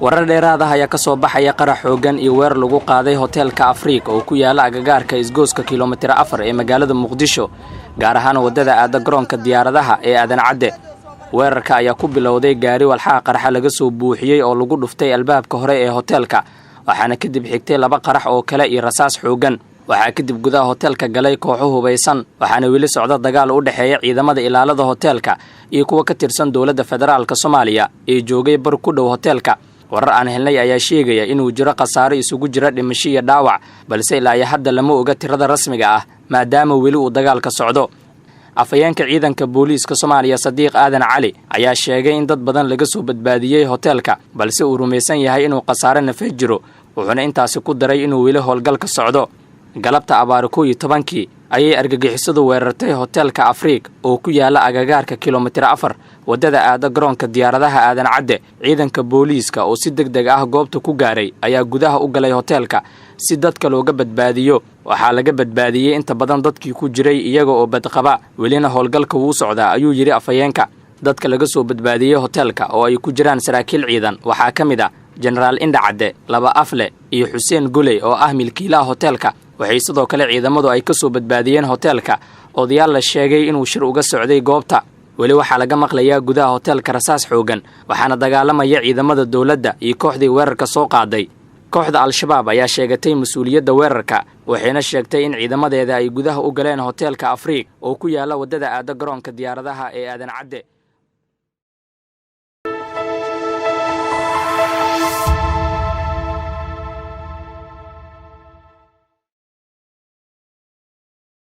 warar dheeraad ah ayaa ka soo baxaya qarax xoogan iyo weer lagu qaaday hoteelka Afrika oo ku yaala agagaarka isgooska kiiloomitir 4 ee magaalada Muqdisho gaar ahaan wadada aada garoonka diyaaradaha ee Aadan Cadde. weerarka ayaa ku bilowday gaari walxaha qaraxa laga soo buuxiyay oo lagu dhuftay albaabka hore ee hoteelka, waxaana kadib xigtay 2 qarax oo kale iyo rasaas xoogan. waxaa kadib gudaha hoteelka galay kooxo hubeysan, waxaana wili socda dagaal u dhaxeeya ciidamada ilaalada hoteelka iyo kuwa ka tirsan dawladda federaalka Soomaaliya ee joogay bar ku dhow hoteelka. warar aan helnay ayaa sheegaya inuu jiro khasaare isugu jira dhimasho iyo dhaawac, balse ilaa hadda lama oga tirada rasmiga ah maadaama wili uu dagaalka socdo. afayeenka ciidanka booliiska Soomaaliya Sadiiq Aadan Cali ayaa sheegay in dad badan laga soo badbaadiyay hoteelka, balse uu rumaysan yahay inuu khasaare nafeed jiro, wuxuuna intaasi ku daray inuu wili howlgalka socdo. galabta abaar 11 ayay argagixisadu weerartay hoteelka Afrika oo ku yaala agagaarka kiiloomitir 4 wadada aada garoonka diyaaradaha Aadan Cadde. ciidanka booliiska oo si degdeg ah goobta ku gaaray ayaa gudaha u galay hoteelka si dadka looga badbaadiyo. waxaa laga badbaadiyay inta badan dadkii ku jiray iyaga oo badqaba, welina howlgalka wuu socdaa ayuu yiri afayeenka. dadka laga soo badbaadiyay hoteelka oo ay ku jiraan saraakiil ciidan waxaa ka mid ah General Indha Cadde, Laba Afle iyo Xuseen Guley oo ah milkiilaha hoteelka. waxay sidoo kale ciidamadu ay ka soo badbaadiyeen hoteelka odayaal la sheegay inuu shir uga socday goobta. weli waxaa laga maqlayaa gudaha hoteelka rasaas xoogan, waxaana dagaalamaya ciidamada dawladda iyo kooxdii weerarka soo qaaday. kooxda Al-Shabaab ayaa sheegatay mas'uuliyadda weerarka, waxayna sheegtay in ciidamadeeda ay gudaha u galeen hoteelka Afrika oo ku yaala wadada aada garoonka diyaaradaha ee Aadan Cadde.